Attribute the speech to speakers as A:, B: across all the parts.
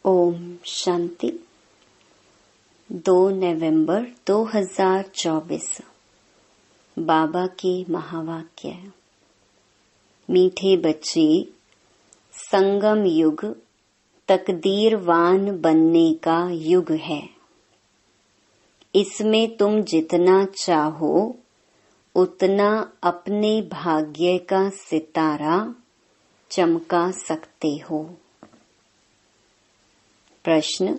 A: ओम शांति। 2 नवंबर 2024 बाबा के महावाक्य। मीठे बच्चे, संगम युग तकदीरवान बनने का युग है। इसमें तुम जितना चाहो उतना अपने भाग्य का सितारा चमका सकते हो। प्रश्न: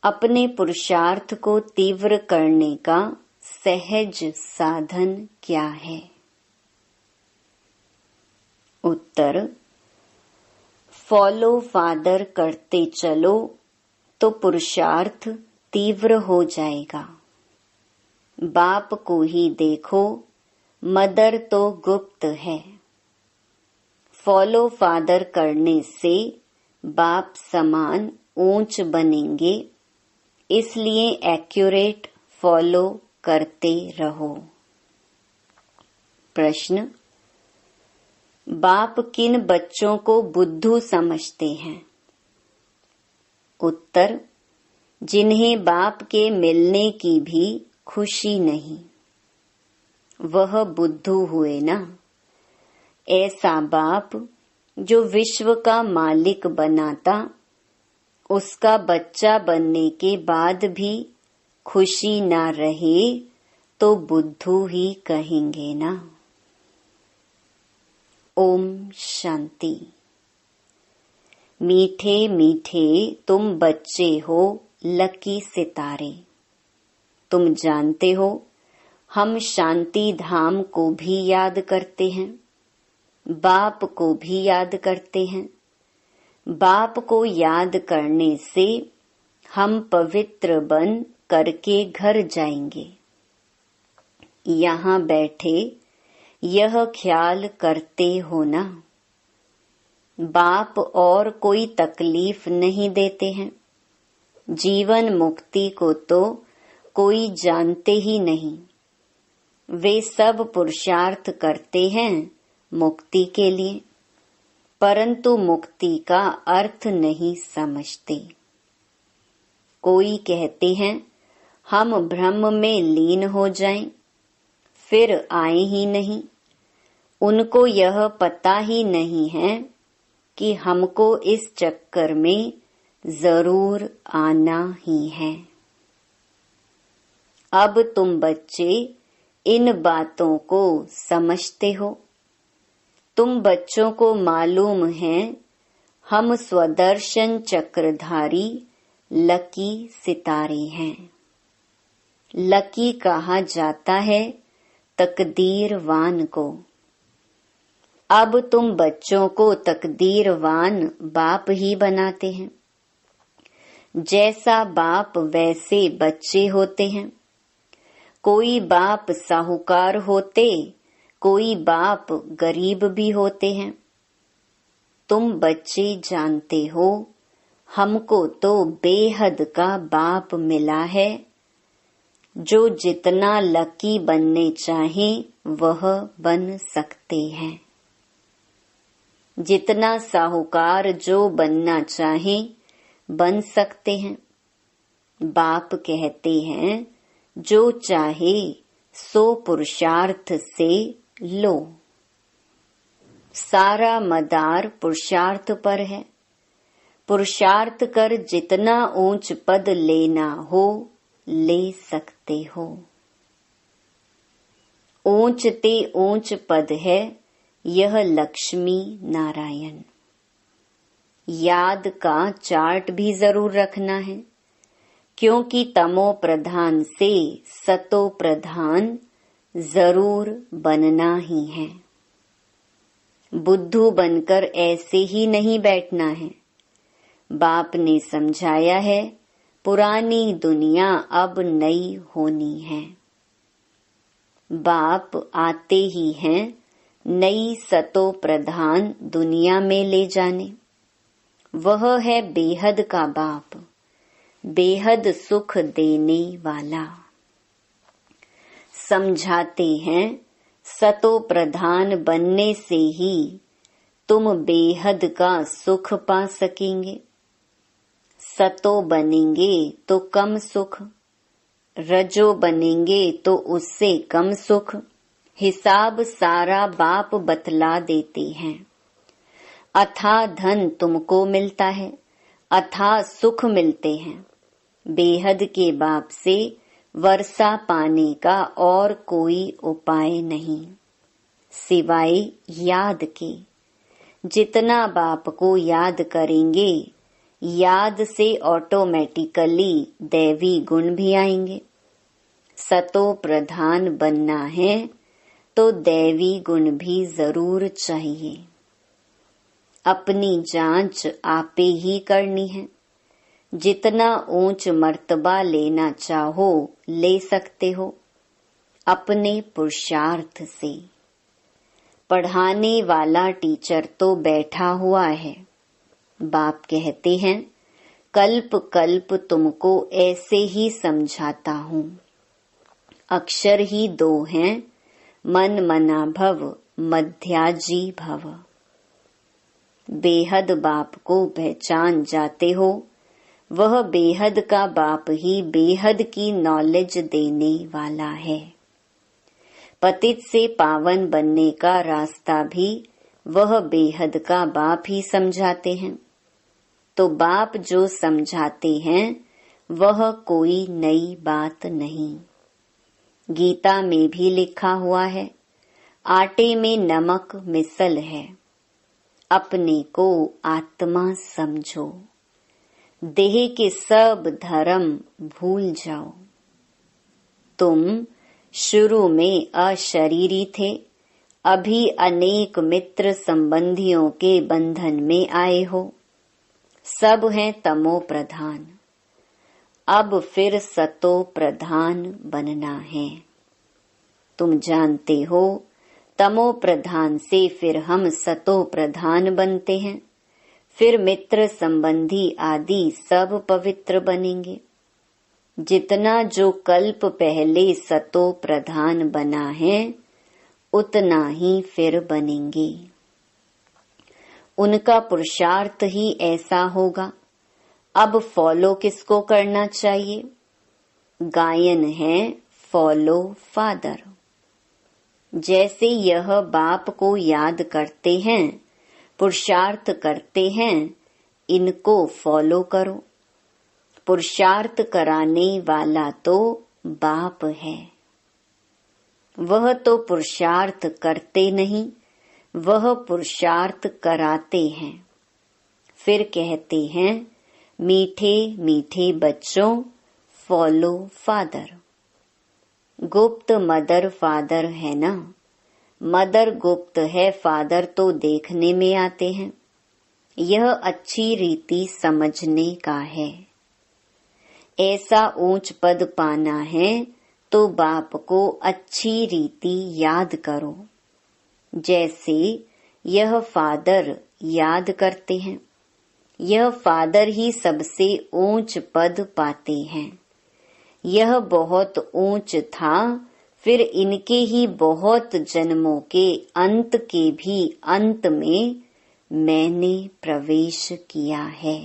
A: अपने पुरुषार्थ को तीव्र करने का सहज साधन क्या है? उत्तर: फॉलो फादर करते चलो तो पुरुषार्थ तीव्र हो जाएगा। बाप को ही देखो, मदर तो गुप्त है। फॉलो फादर करने से बाप समान ऊंच बनेंगे, इसलिए एक्यूरेट फॉलो करते रहो। प्रश्न: बाप किन बच्चों को बुद्धू समझते हैं? उत्तर: जिन्हें बाप के मिलने की भी खुशी नहीं, वह बुद्धू हुए ना। ऐसा बाप जो विश्व का मालिक बनाता, उसका बच्चा बनने के बाद भी खुशी ना रहे तो बुद्धू ही कहेंगे ना। ओम शांति। मीठे मीठे तुम बच्चे हो लकी सितारे। तुम जानते हो हम शांति धाम को भी याद करते हैं, बाप को भी याद करते हैं। बाप को याद करने से हम पवित्र बन करके घर जाएंगे। यहाँ बैठे यह ख्याल करते हो ना, बाप और कोई तकलीफ नहीं देते हैं। जीवन मुक्ति को तो कोई जानते ही नहीं। वे सब पुरुषार्थ करते हैं मुक्ति के लिए, परंतु मुक्ति का अर्थ नहीं समझते। कोई कहते हैं हम ब्रह्म में लीन हो जाएं, फिर आए ही नहीं। उनको यह पता ही नहीं है कि हमको इस चक्कर में जरूर आना ही है। अब तुम बच्चे इन बातों को समझते हो। तुम बच्चों को मालूम है हम स्वदर्शन चक्रधारी लकी सितारे हैं। लकी कहा जाता है तकदीरवान को। अब तुम बच्चों को तकदीरवान बाप ही बनाते हैं। जैसा बाप वैसे बच्चे होते हैं। कोई बाप साहूकार होते, कोई बाप गरीब भी होते हैं। तुम बच्चे जानते हो हमको तो बेहद का बाप मिला है, जो जितना लकी बनने चाहे वह बन सकते हैं। जितना साहूकार जो बनना चाहे बन सकते हैं। बाप कहते हैं जो चाहे सो पुरुषार्थ से लो। सारा मदार पुरुषार्थ पर है। पुरुषार्थ कर जितना ऊंच पद लेना हो ले सकते हो। ऊंच ते ऊंच पद है यह लक्ष्मी नारायण। याद का चार्ट भी जरूर रखना है, क्योंकि तमो प्रधान से सतो प्रधान जरूर बनना ही है। बुद्धू बनकर ऐसे ही नहीं बैठना है। बाप ने समझाया है पुरानी दुनिया अब नई होनी है। बाप आते ही हैं नई सतो प्रधान दुनिया में ले जाने। वह है बेहद का बाप, बेहद सुख देने वाला। समझाते हैं सतो प्रधान बनने से ही तुम बेहद का सुख पा सकेंगे। सतो बनेंगे तो कम सुख, रजो बनेंगे तो उससे कम सुख। हिसाब सारा बाप बतला देते हैं। अथाह धन तुमको मिलता है, अथाह सुख मिलते हैं। बेहद के बाप से वर्षा पाने का और कोई उपाय नहीं सिवाय याद के। जितना बाप को याद करेंगे, याद से ऑटोमेटिकली दैवी गुण भी आएंगे। सतो प्रधान बनना है तो दैवी गुण भी जरूर चाहिए। अपनी जांच आपे ही करनी है। जितना ऊंच मर्तबा लेना चाहो ले सकते हो अपने पुरुषार्थ से। पढ़ाने वाला टीचर तो बैठा हुआ है। बाप कहते हैं कल्प कल्प तुमको ऐसे ही समझाता हूँ। अक्षर ही दो हैं, मन मना भव मध्याजी भव। बेहद बाप को पहचान जाते हो, वह बेहद का बाप ही बेहद की नॉलेज देने वाला है। पतित से पावन बनने का रास्ता भी वह बेहद का बाप ही समझाते हैं। तो बाप जो समझाते हैं वह कोई नई बात नहीं। गीता में भी लिखा हुआ है, आटे में नमक मिसल है। अपने को आत्मा समझो, देह के सब धर्म भूल जाओ। तुम शुरू में अशरीरी थे, अभी अनेक मित्र संबंधियों के बंधन में आए हो। सब हैं तमो प्रधान, अब फिर सतो प्रधान बनना है। तुम जानते हो तमो प्रधान से फिर हम सतो प्रधान बनते हैं। फिर मित्र संबंधी आदि सब पवित्र बनेंगे। जितना जो कल्प पहले सतो प्रधान बना है उतना ही फिर बनेंगे। उनका पुरुषार्थ ही ऐसा होगा। अब फॉलो किसको करना चाहिए? गायन है फॉलो फादर। जैसे यह बाप को याद करते हैं, पुरुषार्थ करते हैं, इनको फॉलो करो। पुरुषार्थ कराने वाला तो बाप है। वह तो पुरुषार्थ करते नहीं, वह पुरुषार्थ कराते हैं। फिर कहते हैं मीठे मीठे बच्चों फॉलो फादर। गुप्त मदर फादर है ना। मदर गुप्त है, फादर तो देखने में आते हैं। यह अच्छी रीति समझने का है। ऐसा ऊंच पद पाना है तो बाप को अच्छी रीति याद करो। जैसे यह फादर याद करते हैं, यह फादर ही सबसे ऊंच पद पाते हैं। यह बहुत ऊंच था, फिर इनके ही बहुत जन्मों के अंत के भी अंत में मैंने प्रवेश किया है।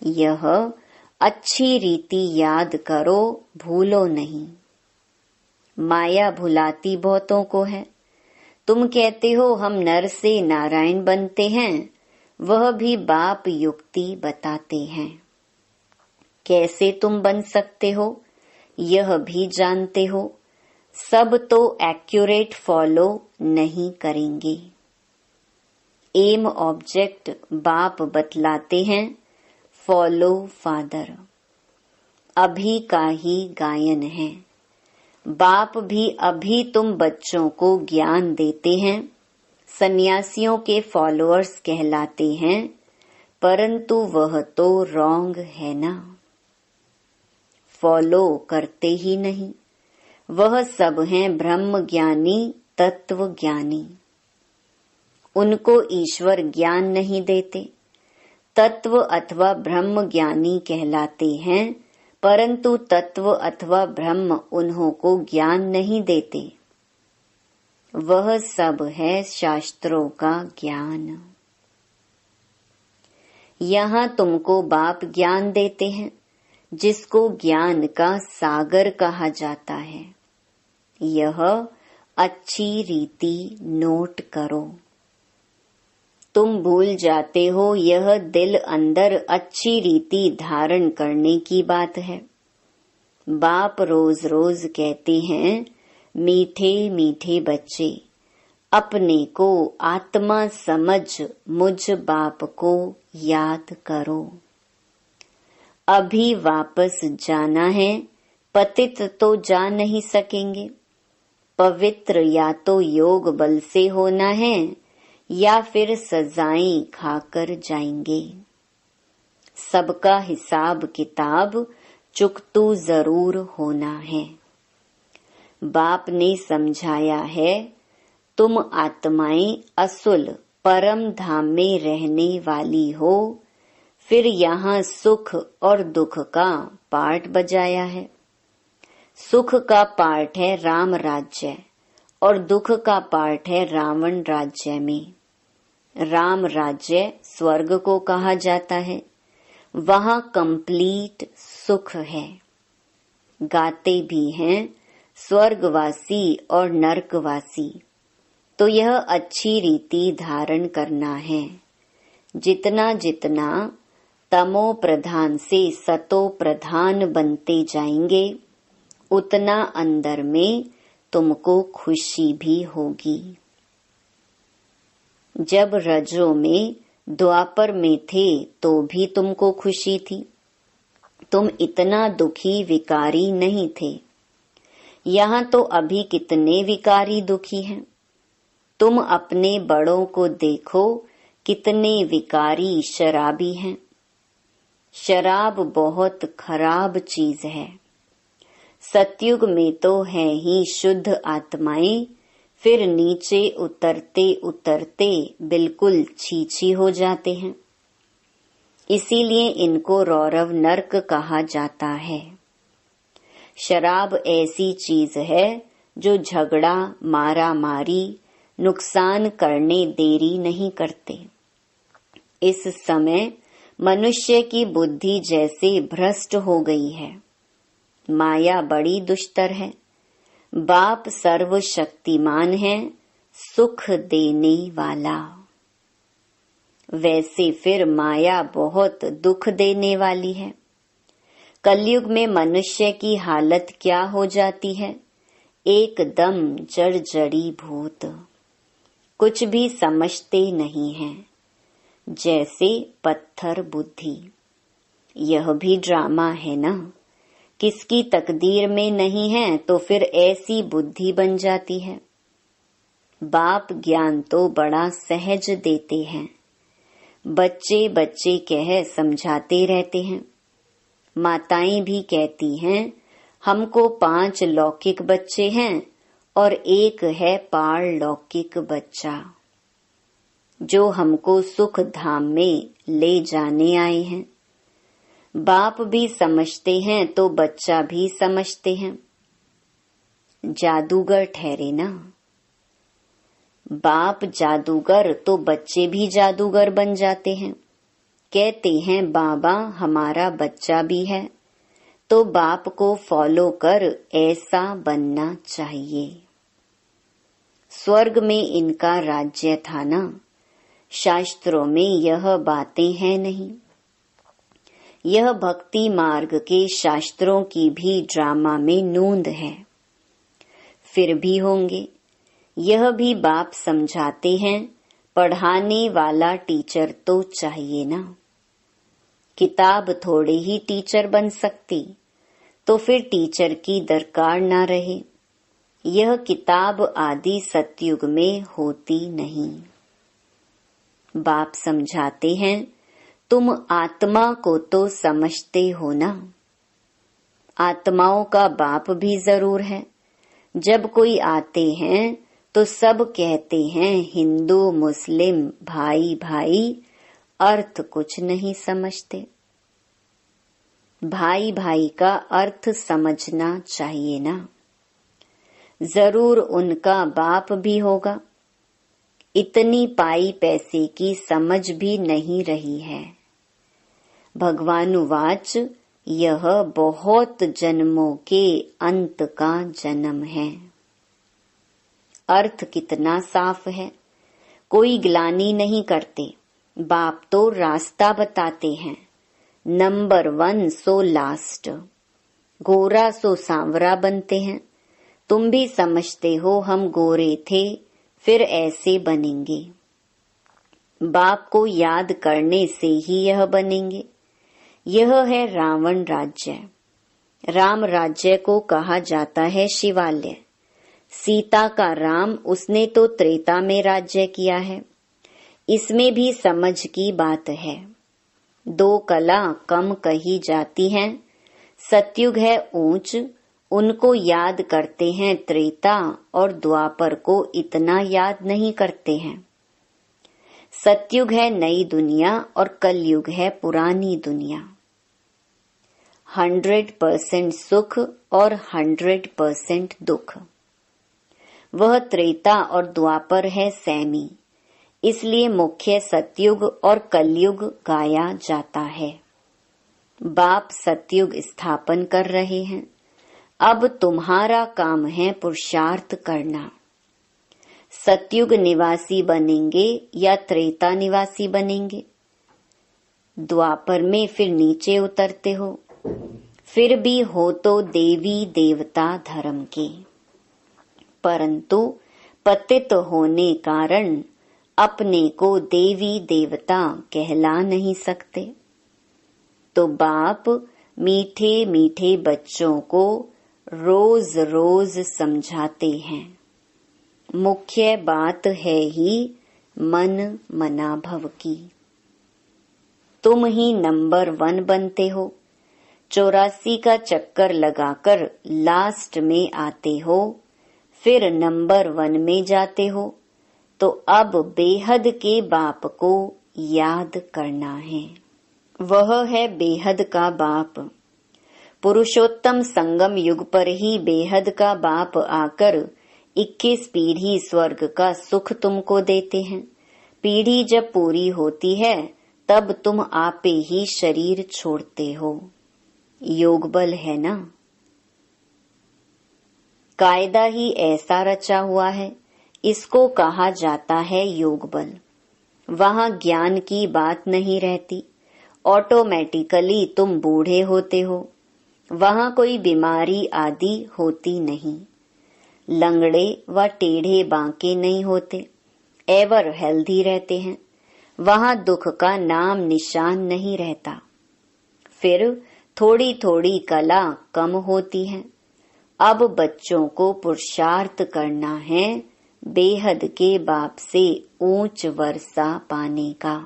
A: यह अच्छी रीति याद करो, भूलो नहीं। माया भुलाती बहुतों को है। तुम कहते हो हम नर से नारायण बनते हैं, वह भी बाप युक्ति बताते हैं। कैसे तुम बन सकते हो यह भी जानते हो। सब तो एक्यूरेट फॉलो नहीं करेंगे। एम ऑब्जेक्ट बाप बतलाते हैं, फॉलो फादर। अभी का ही गायन है। बाप भी अभी तुम बच्चों को ज्ञान देते हैं। सन्यासियों के फॉलोअर्स कहलाते हैं, परंतु वह तो रॉन्ग है ना। फॉलो करते ही नहीं। वह सब हैं ब्रह्म ज्ञानी, तत्व ज्ञानी। उनको ईश्वर ज्ञान नहीं देते। तत्व अथवा ब्रह्म ज्ञानी कहलाते हैं, परंतु तत्व अथवा ब्रह्म उन्हों को ज्ञान नहीं देते। वह सब है शास्त्रों का ज्ञान। यहाँ तुमको बाप ज्ञान देते हैं, जिसको ज्ञान का सागर कहा जाता है। यह अच्छी रीति नोट करो। तुम भूल जाते हो यह दिल अंदर अच्छी रीति धारण करने की बात है। बाप रोज रोज कहते हैं, मीठे मीठे बच्चे, अपने को आत्मा समझ मुझ बाप को याद करो। अभी वापस जाना है, पतित तो जा नहीं सकेंगे। पवित्र या तो योग बल से होना है या फिर सजाएं खाकर जाएंगे। सबका हिसाब किताब चुकतू जरूर होना है। बाप ने समझाया है, तुम आत्माएं असुल परम धाम में रहने वाली हो। फिर यहाँ सुख और दुख का पाठ बजाया है। सुख का पाठ है राम राज्य और दुख का पाठ है रावण राज्य में। राम राज्य स्वर्ग को कहा जाता है, वहाँ कंप्लीट सुख है। गाते भी हैं स्वर्गवासी और नरकवासी। तो यह अच्छी रीति धारण करना है। जितना जितना तमो प्रधान से सतो प्रधान बनते जाएंगे, उतना अंदर में तुमको खुशी भी होगी। जब रजो में द्वापर में थे तो भी तुमको खुशी थी। तुम इतना दुखी विकारी नहीं थे। यहाँ तो अभी कितने विकारी दुखी हैं। तुम अपने बड़ों को देखो, कितने विकारी शराबी हैं। शराब बहुत खराब चीज है। सतयुग में तो है ही शुद्ध आत्माएं, फिर नीचे उतरते उतरते बिल्कुल छीछी हो जाते हैं। इसीलिए इनको रौरव नरक कहा जाता है। शराब ऐसी चीज है जो झगड़ा, मारा मारी, नुकसान करने देरी नहीं करते। इस समय मनुष्य की बुद्धि जैसे भ्रष्ट हो गई है। माया बड़ी दुष्टर है। बाप सर्वशक्तिमान है, सुख देने वाला। वैसे फिर माया बहुत दुख देने वाली है। कलयुग में मनुष्य की हालत क्या हो जाती है? एकदम जर्जरी भूत, कुछ भी समझते नहीं हैं, जैसे पत्थर बुद्धि। यह भी ड्रामा है ना। किसकी तकदीर में नहीं है तो फिर ऐसी बुद्धि बन जाती है। बाप ज्ञान तो बड़ा सहज देते हैं। बच्चे बच्चे कह समझाते रहते हैं। माताएं भी कहती हैं, हमको 5 लौकिक बच्चे हैं और एक है पारलौकिक बच्चा, जो हमको सुख धाम में ले जाने आए हैं। बाप भी समझते हैं तो बच्चा भी समझते हैं। जादूगर ठहरे ना। बाप जादूगर तो बच्चे भी जादूगर बन जाते हैं। कहते हैं बाबा हमारा बच्चा भी है, तो बाप को फॉलो कर ऐसा बनना चाहिए। स्वर्ग में इनका राज्य था ना। शास्त्रों में यह बातें हैं नहीं। यह भक्ति मार्ग के शास्त्रों की भी ड्रामा में नूंद है। फिर भी होंगे। यह भी बाप समझाते हैं, पढ़ाने वाला टीचर तो चाहिए ना। किताब थोड़े ही टीचर बन सकती, तो फिर टीचर की दरकार ना रहे। यह किताब आदि सतयुग में होती नहीं। बाप समझाते हैं, तुम आत्मा को तो समझते हो ना। आत्माओं का बाप भी जरूर है। जब कोई आते हैं तो सब कहते हैं हिंदू मुस्लिम भाई भाई, अर्थ कुछ नहीं समझते। भाई भाई का अर्थ समझना चाहिए ना। जरूर उनका बाप भी होगा। इतनी पाई पैसे की समझ भी नहीं रही है। भगवानुवाच यह बहुत जन्मों के अंत का जन्म है। अर्थ कितना साफ है। कोई ग्लानि नहीं करते। बाप तो रास्ता बताते हैं। Number 1 so last. गोरा सो सांवरा बनते हैं। तुम भी समझते हो हम गोरे थे, फिर ऐसे बनेंगे। बाप को याद करने से ही यह बनेंगे। यह है रावण राज्य। राम राज्य को कहा जाता है शिवालय। सीता का राम, उसने तो त्रेता में राज्य किया है। इसमें भी समझ की बात है। 2 कला कम कही जाती हैं। सतयुग है ऊंच, उनको याद करते हैं त्रेता, और द्वापर को इतना याद नहीं करते हैं। सतयुग है नई दुनिया और कलयुग है पुरानी दुनिया। 100% सुख और 100% दुख। वह त्रेता और द्वापर है सैमी, इसलिए मुख्य सतयुग और कलयुग गाया जाता है। बाप सतयुग स्थापन कर रहे हैं। अब तुम्हारा काम है पुरुषार्थ करना। सतयुग निवासी बनेंगे या त्रेता निवासी बनेंगे? द्वापर में फिर नीचे उतरते हो। फिर भी हो तो देवी देवता धर्म के, परंतु पतित होने कारण अपने को देवी देवता कहला नहीं सकते। तो बाप मीठे मीठे बच्चों को रोज रोज समझाते हैं। मुख्य बात है ही मन मनाभव की। तुम ही नंबर 1 बनते हो। 84 का चक्कर लगाकर लास्ट में आते हो, फिर नंबर 1 में जाते हो। तो अब बेहद के बाप को याद करना है। वह है बेहद का बाप। पुरुषोत्तम संगम युग पर ही बेहद का बाप आकर 21 पीढ़ी स्वर्ग का सुख तुमको देते हैं। पीढ़ी जब पूरी होती है तब तुम आपे ही शरीर छोड़ते हो। योग बल है ना। कायदा ही ऐसा रचा हुआ है, इसको कहा जाता है योग बल। वहां ज्ञान की बात नहीं रहती। ऑटोमेटिकली तुम बूढ़े होते हो। वहां कोई बीमारी आदि होती नहीं। लंगड़े व टेढ़े बांके नहीं होते, एवर हेल्दी रहते हैं। वहां दुख का नाम निशान नहीं रहता। फिर थोड़ी थोड़ी कला कम होती है। अब बच्चों को पुरुषार्थ करना है बेहद के बाप से ऊंच वर्षा पाने का।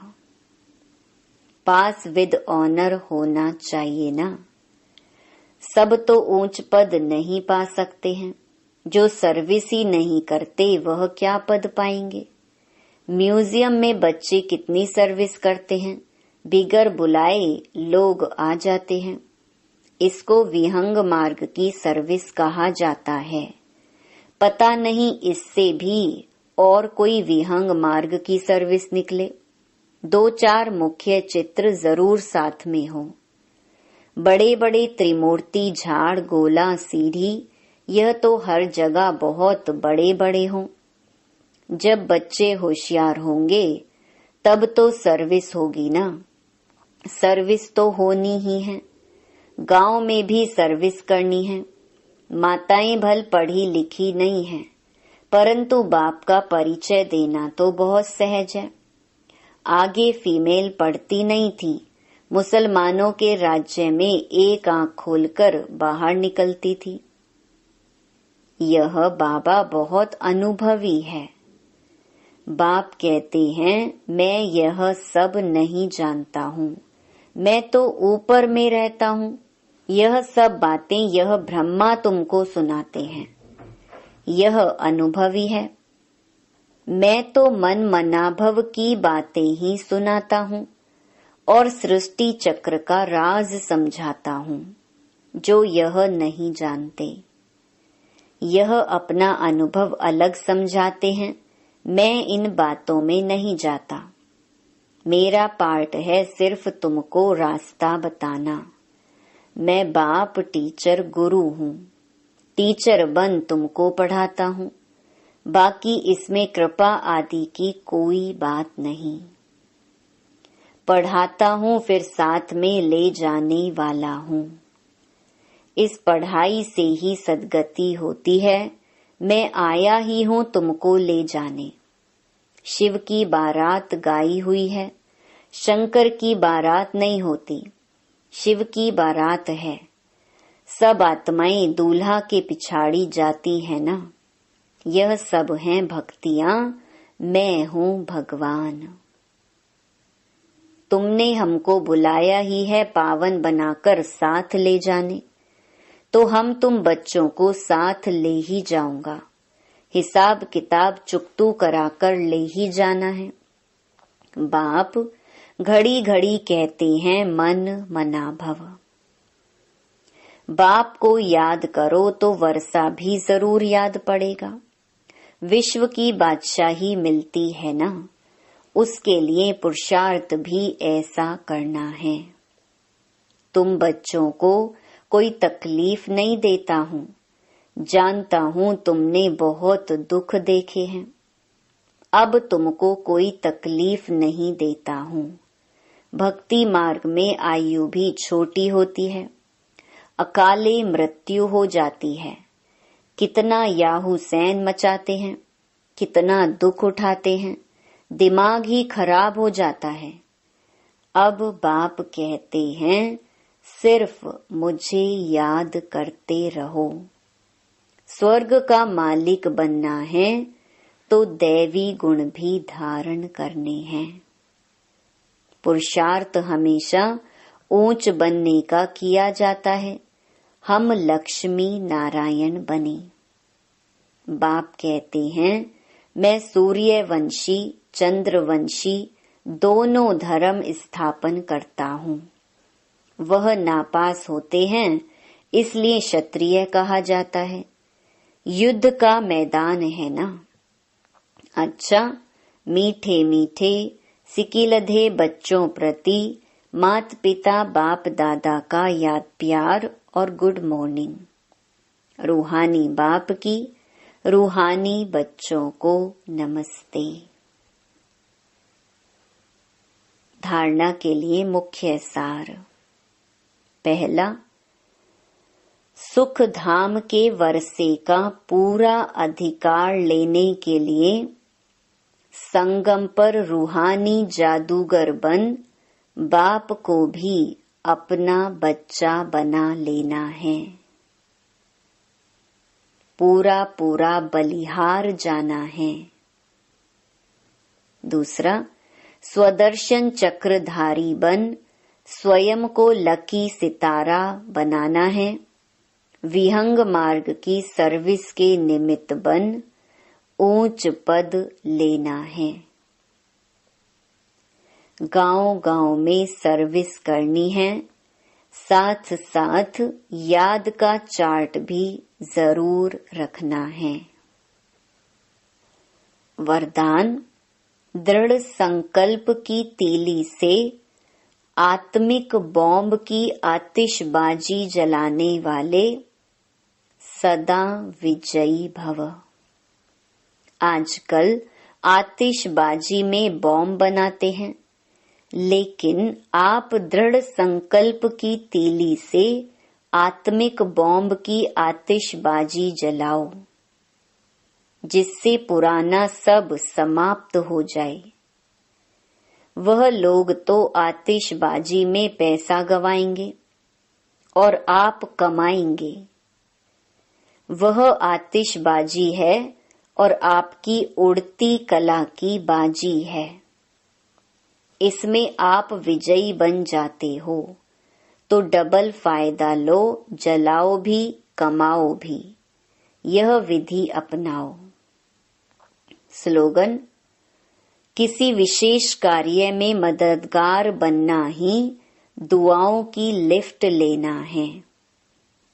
A: पास विद ऑनर होना चाहिए ना। सब तो ऊंच पद नहीं पा सकते हैं। जो सर्विस ही नहीं करते वह क्या पद पाएंगे? म्यूजियम में बच्चे कितनी सर्विस करते हैं, बिगर बुलाए लोग आ जाते हैं। इसको विहंग मार्ग की सर्विस कहा जाता है। पता नहीं इससे भी और कोई विहंग मार्ग की सर्विस निकले। 2-4 मुख्य चित्र जरूर साथ में हो। बड़े बड़े त्रिमूर्ति, झाड़, गोला, सीढ़ी, यह तो हर जगह बहुत बड़े बड़े हों। जब बच्चे होशियार होंगे तब तो सर्विस होगी ना। सर्विस तो होनी ही है। गांव में भी सर्विस करनी है। माताएं भल पढ़ी लिखी नहीं है, परंतु बाप का परिचय देना तो बहुत सहज है। आगे फीमेल पढ़ती नहीं थी। मुसलमानों के राज्य में एक आंख खोलकर बाहर निकलती थी। यह बाबा बहुत अनुभवी है। बाप कहते हैं मैं यह सब नहीं जानता हूँ, मैं तो ऊपर में रहता हूँ। यह सब बातें यह ब्रह्मा तुमको सुनाते हैं। यह अनुभवी है। मैं तो मन मनाभव की बातें ही सुनाता हूँ और सृष्टि चक्र का राज समझाता हूँ, जो यह नहीं जानते। यह अपना अनुभव अलग समझाते हैं। मैं इन बातों में नहीं जाता। मेरा पार्ट है सिर्फ तुमको रास्ता बताना। मैं बाप, टीचर, गुरु हूँ। टीचर बन तुमको पढ़ाता हूँ। बाकी इसमें कृपा आदि की कोई बात नहीं। पढ़ाता हूँ फिर साथ में ले जाने वाला हूँ। इस पढ़ाई से ही सद्गति होती है। मैं आया ही हूँ तुमको ले जाने। शिव की बारात गाई हुई है, शंकर की बारात नहीं होती, शिव की बारात है। सब आत्माएं दूल्हा के पिछाड़ी जाती है ना। यह सब हैं भक्तियां, मैं हूँ भगवान। तुमने हमको बुलाया ही है पावन बनाकर साथ ले जाने, तो हम तुम बच्चों को साथ ले ही जाऊंगा। हिसाब किताब चुकतू कराकर ले ही जाना है। बाप घड़ी घड़ी कहते हैं मन मना भव। बाप को याद करो तो वर्षा भी जरूर याद पड़ेगा। विश्व की बादशाही मिलती है ना, उसके लिए पुरुषार्थ भी ऐसा करना है। तुम बच्चों को कोई तकलीफ नहीं देता हूँ। जानता हूँ तुमने बहुत दुख देखे हैं। अब तुमको कोई तकलीफ नहीं देता हूँ। भक्ति मार्ग में आयु भी छोटी होती है। अकाले मृत्यु हो जाती है। कितना याहू सैन मचाते हैं, कितना दुख उठाते हैं, दिमाग ही खराब हो जाता है। अब बाप कहते हैं सिर्फ मुझे याद करते रहो। स्वर्ग का मालिक बनना है तो दैवी गुण भी धारण करने हैं। पुरुषार्थ हमेशा ऊंच बनने का किया जाता है। हम लक्ष्मी नारायण बने। बाप कहते हैं मैं सूर्यवंशी चंद्रवंशी दोनों धर्म स्थापन करता हूँ। वह नापास होते हैं इसलिए क्षत्रिय कहा जाता है। युद्ध का मैदान है ना। अच्छा, मीठे मीठे सिकिलधे बच्चों प्रति मात पिता बाप दादा का याद प्यार और गुड मॉर्निंग। रूहानी बाप की रूहानी बच्चों को नमस्ते। धारणा के लिए मुख्य सार। पहला, सुख धाम के वर्षे का पूरा अधिकार लेने के लिए संगम पर रूहानी जादूगर बन बाप को भी अपना बच्चा बना लेना है। पूरा पूरा बलिहार जाना है। दूसरा, स्वदर्शन चक्रधारी बन स्वयं को लकी सितारा बनाना है। विहंग मार्ग की सर्विस के निमित्त बन ऊंच पद लेना है। गांव गांव में सर्विस करनी है। साथ साथ याद का चार्ट भी जरूर रखना है। वरदान, दृढ़ संकल्प की तीली से आत्मिक बॉम्ब की आतिशबाजी जलाने वाले सदा विजयी भव। आजकल आतिशबाजी में बॉम्ब बनाते हैं, लेकिन आप दृढ़ संकल्प की तीली से आत्मिक बॉम्ब की आतिशबाजी जलाओ, जिससे पुराना सब समाप्त हो जाए। वह लोग तो आतिशबाजी में पैसा गवाएंगे और आप कमाएंगे। वह आतिशबाजी है और आपकी उड़ती कला की बाजी है। इसमें आप विजयी बन जाते हो तो डबल फायदा लो, जलाओ भी कमाओ भी। यह विधि अपनाओ। स्लोगन, किसी विशेष कार्य में मददगार बनना ही दुआओं की लिफ्ट लेना है।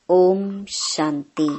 A: ओम शांति।